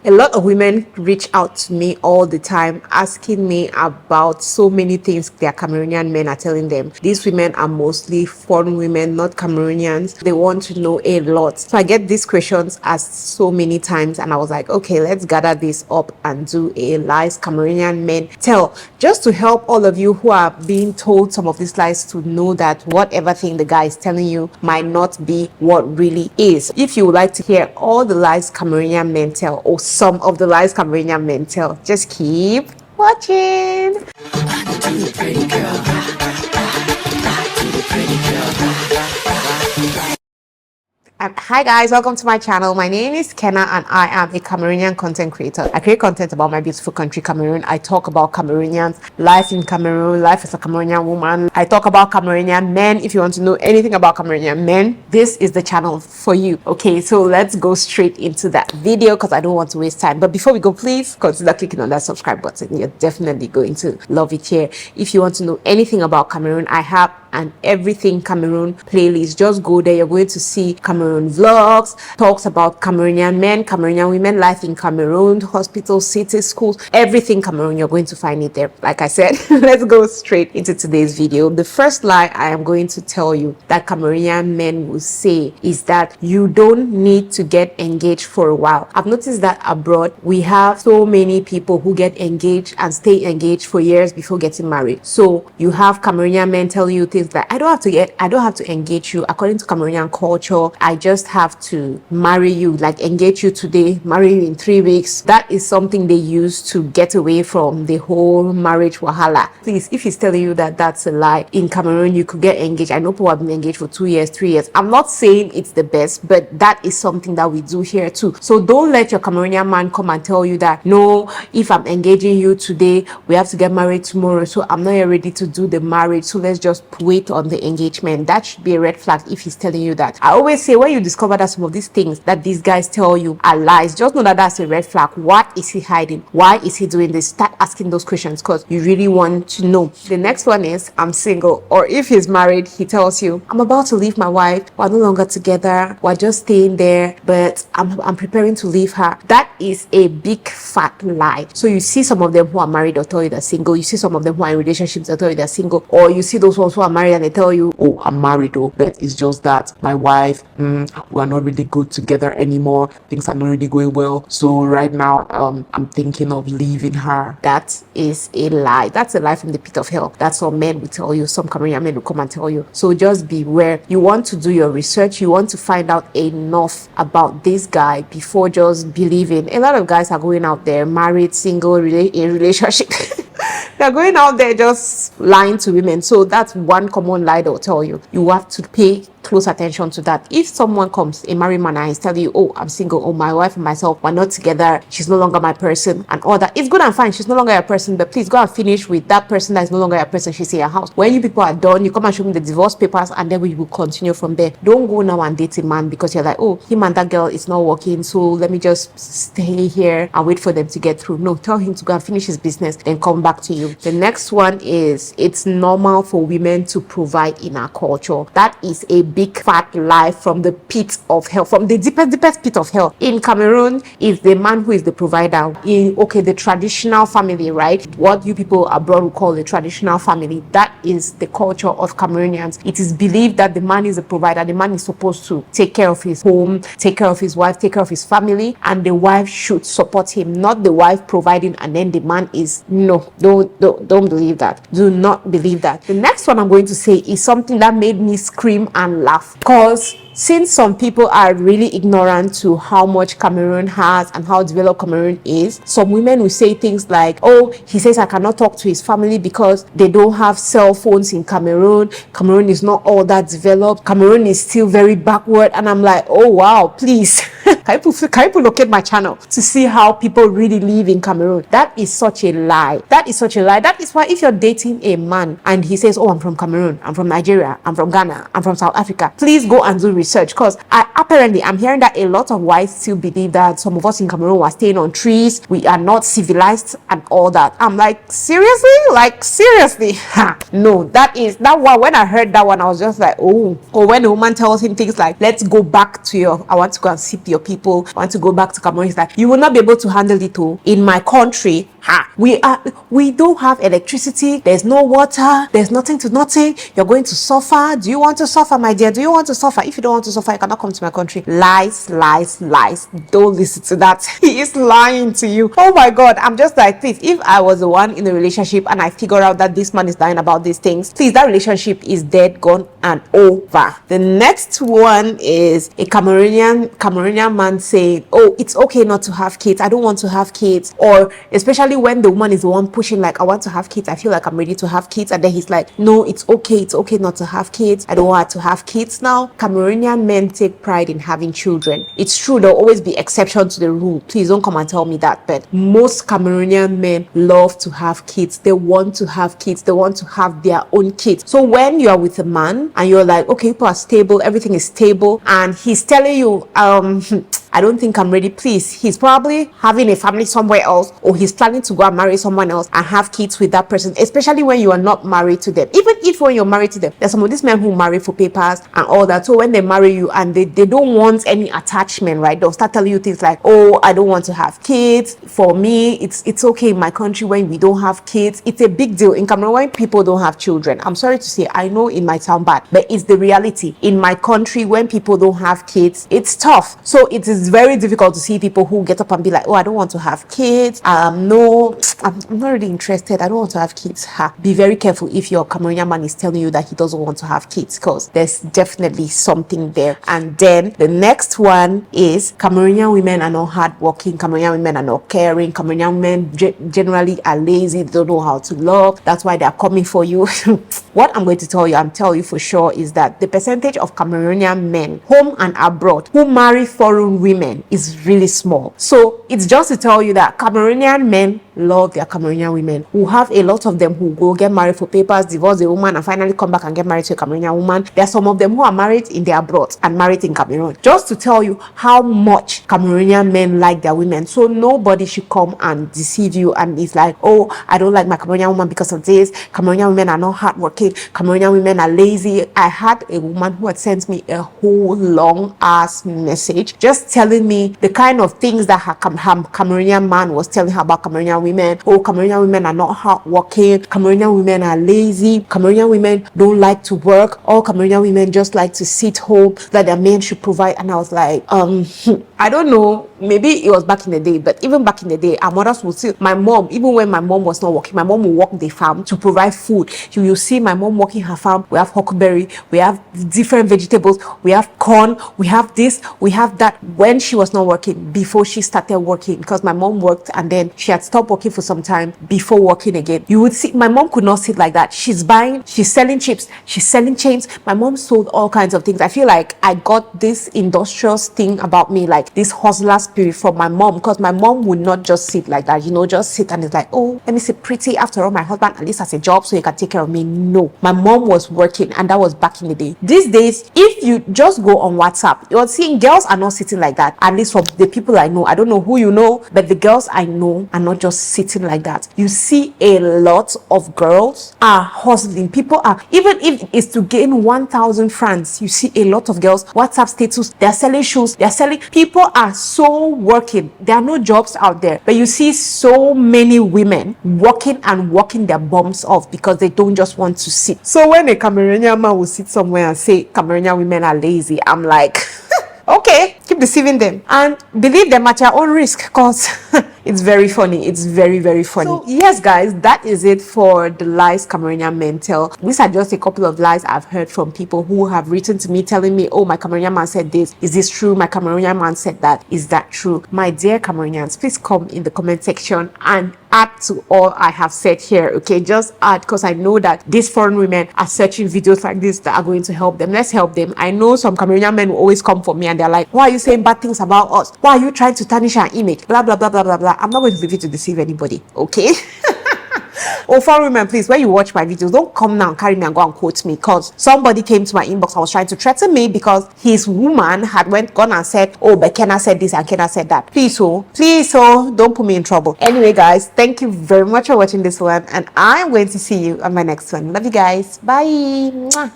A lot of women reach out to me all the time asking me about so many things their Cameroonian men are telling them. These women are mostly foreign women, not Cameroonians. They want to know a lot. So I get these questions asked so many times, and I was like, okay, let's gather this up and do a lies Cameroonian men tell, just to help all of you who are being told some of these lies to know that whatever thing the guy is telling you might not be what really is. If you would like to hear all the lies Cameroonian men tell, or some of the lies Cameroonian men tell, just keep watching. Hi guys, welcome to my channel. My name is Kenna and I am a Cameroonian content creator. I create content about my beautiful country Cameroon. I talk about Cameroonians, life in Cameroon, life as a Cameroonian woman. I talk about Cameroonian men. If you want to know anything about Cameroonian men, this is the channel for you. Okay, so let's go straight into that video because I don't want to waste time. But before we go, please consider clicking on that subscribe button. You're definitely going to love it here. If you want to know anything about Cameroon, I have an everything Cameroon playlist. Just go there. You're going to see Cameroon vlogs, talks about Cameroonian men, Cameroonian women, life in Cameroon, hospitals, cities, schools, everything Cameroon. You're going to find it there. Like I said, let's go straight into today's video. The first lie I am going to tell you that Cameroonian men will say is that you don't need to get engaged for a while. I've noticed that abroad we have so many people who get engaged and stay engaged for years before getting married. So you have Cameroonian men telling you things like, I don't have to engage you. According to Cameroonian culture, I just have to marry you, like engage you today, marry you in 3 weeks. That is something they use to get away from the whole marriage wahala. Please, if he's telling you that that's a lie, in Cameroon you could get engaged. I know people have been engaged for 2 years, 3 years. I'm not saying it's the best, but that is something that we do here too. So don't let your Cameroonian man come and tell you that, no, if I'm engaging you today, we have to get married tomorrow, so I'm not yet ready to do the marriage, so let's just wait on the engagement. That should be a red flag if he's telling you that. I always say, when you discover that some of these things that these guys tell you are lies, just know that that's a red flag. What is he hiding? Why is he doing this? Start asking those questions because you really want to know. The next one is, I'm single. Or if he's married, he tells you, I'm about to leave my wife, we're no longer together, we're just staying there, but I'm preparing to leave her. That is a big fat lie. So you see some of them who are married or tell you they're single. You see some of them who are in relationships that tell you they're single. Or you see those ones who are married and they tell you, oh, I'm married, oh, but it's just that my wife, we're not really good together anymore, things are not really going well, so right now I'm thinking of leaving her. That is a lie. That's a lie from the pit of hell. That's what men will tell you. Some Cameroonian men will come and tell you. So just beware. You want to do your research. You want to find out enough about this guy before just believing. A lot of guys are going out there married, single, in relationship. They're going out there just lying to women. So that's one common lie they'll tell you. You have to pay close attention to that. If someone comes, a married man, and is telling you, oh, I'm single, oh, my wife and myself, we're not together, she's no longer my person, and all that, it's good and fine, she's no longer your person, but please go and finish with that person that is no longer your person. She's in your house. When you people are done, you come and show me the divorce papers, and then we will continue from there. Don't go now and date a man because you're like, oh, him and that girl is not working, so let me just stay here and wait for them to get through. No, tell him to go and finish his business, then come back to you. The next one is, it's normal for women to provide in our culture. That is a big fat lie from the pit of hell, from the deepest pit of hell. In Cameroon, it's the man who is the provider. In the traditional family, right? What you people abroad will call the traditional family. That is the culture of Cameroonians. It is believed that the man is the provider. The man is supposed to take care of his home, take care of his wife, take care of his family, and the wife should support him, not the wife providing and then the man is. No, don't believe that. Do not believe that. The next one I'm going to say is something that made me scream and laugh, because since some people are really ignorant to how much Cameroon has and how developed Cameroon is, some women will say things like, oh, he says I cannot talk to his family because they don't have cell phones in Cameroon. Cameroon is not all that developed. Cameroon is still very backward. And I'm like, oh wow, please. Can you locate my channel to see how people really live in Cameroon? That is such a lie. That is such a lie. That is why if you're dating a man and he says, oh, I'm from Cameroon, I'm from Nigeria, I'm from Ghana, I'm from South Africa, please go and do research. research, because apparently I'm hearing that a lot of whites still believe that some of us in Cameroon were staying on trees, we are not civilized and all that. I'm like, seriously? Like, seriously? Ha. No, that one. When I heard that one, I was just like, oh. Or when the woman tells him things like, let's go back to I want to go and sip your people, I want to go back to Cameroon. He's like, you will not be able to handle it all. In my country, we don't have electricity, there's no water, there's nothing. You're going to suffer. Do you want to suffer, my dear? Do you want to suffer? If you don't want to suffer, you cannot come to my country. Lies. Don't listen to that. He is lying to you. Oh my God. I'm just like, please, if I was the one in a relationship and I figure out that this man is lying about these things, please, that relationship is dead, gone, and over. The next one is a Cameroonian man saying, oh, it's okay not to have kids, I don't want to have kids. Or especially when the woman is the one pushing, like, I want to have kids, I feel like I'm ready to have kids, and then he's like, no, it's okay not to have kids, I don't want to have kids. Now, Cameroonian men take pride in having children. It's true, there'll always be exception to the rule. Please don't come and tell me that, but most Cameroonian men love to have kids. They want to have kids. They want to have their own kids. So when you are with a man and you're like, okay, people are stable, everything is stable, and he's telling you, I don't think I'm ready, please, he's probably having a family somewhere else, or he's planning to go and marry someone else and have kids with that person, especially when you are not married to them. Even if when you're married to them, there's some of these men who marry for papers and all that. So when they marry you and they don't want any attachment, right, they'll start telling you things like, oh, I don't want to have kids. For me, it's okay in my country when we don't have kids. It's a big deal in Cameroon when people don't have children. I'm sorry to say, I know it might sound bad, but it's the reality. In my country, when people don't have kids, it's tough. So it is very difficult to see people who get up and be like, oh, I don't want to have kids. No, I'm not really interested, I don't want to have kids. Be very careful if your Cameroonian man is telling you that he doesn't want to have kids, because there's definitely something there. And then the next one is Cameroonian women are not hardworking, Cameroonian women are not caring, Cameroonian women generally are lazy, they don't know how to love, that's why they're coming for you. What I'm going to tell you, I'm telling you for sure, is that the percentage of Cameroonian men, home and abroad, who marry foreign women is really small. So it's just to tell you that Cameroonian men love their Cameroonian women. We have a lot of them who go get married for papers, divorce the woman, and finally come back and get married to a Cameroonian woman. There are some of them who are married in their abroad and married in Cameroon. Just to tell you how much Cameroonian men like their women. So nobody should come and deceive you and it's like, oh, I don't like my Cameroonian woman because of this. Cameroonian women are not hardworking, Cameroonian women are lazy. I had a woman who had sent me a whole long ass message just telling me the kind of things that her Cameroonian man was telling her about Cameroonian women. Oh, Cameroonian women are not hardworking, Cameroonian women are lazy, Cameroonian women don't like to work, all Cameroonian women just like to sit home, that their men should provide. And I was like, I don't know, maybe it was back in the day, but even back in the day, our mothers would see my mom, even when my mom was not working, my mom would work the farm to provide food. You will see my mom working her farm. We have huckleberry, we have different vegetables, we have corn, we have this, we have that. When she was not working, before she started working, because my mom worked and then she had stopped working for some time before working again, you would see my mom could not sit like that. She's selling chips, she's selling chains. My mom sold all kinds of things. I feel like I got this industrious thing about me, like this hustler spirit from my mom, because my mom would not just sit like that, just sit and it's like, oh, let me sit pretty, after all my husband at least has a job so he can take care of me. No, my mom was working, and that was back in the day. These days, if you just go on WhatsApp, you're seeing girls are not sitting like that. At least from the people I know, I don't know who you know, but the girls I know are not just sitting like that. You see a lot of girls are hustling. People are, even if it's to gain 1,000 francs, you see a lot of girls WhatsApp status, they're selling shoes, they're selling. People are so working. There are no jobs out there, but you see so many women working and working their bums off because they don't just want to sit. So when a Cameroonian man will sit somewhere and say Cameroonian women are lazy, I'm like, okay, keep deceiving them and believe them at your own risk, because it's very funny. It's very, very funny. So yes, guys, that is it for the lies Cameroonian men tell. These are just a couple of lies I've heard from people who have written to me telling me, oh, my Cameroonian man said this. Is this true? My Cameroonian man said that. Is that true? My dear Cameroonians, please come in the comment section and add to all I have said here. Okay, just add, because I know that these foreign women are searching videos like this that are going to help them. Let's help them. I know some Cameroonian men will always come for me and they're like, why are you saying bad things about us? Why are you trying to tarnish our image? Blah blah blah blah blah blah. I'm not going to leave you to deceive anybody, okay? Oh, foreign women, please, when you watch my videos, don't come now and carry me and go and quote me, because somebody came to my inbox and was trying to threaten me because his woman had gone and said, oh, but Kenna said this and Kenna said that. Please, don't put me in trouble. Anyway, guys, thank you very much for watching this one, and I'm going to see you on my next one. Love you guys. Bye. Mwah.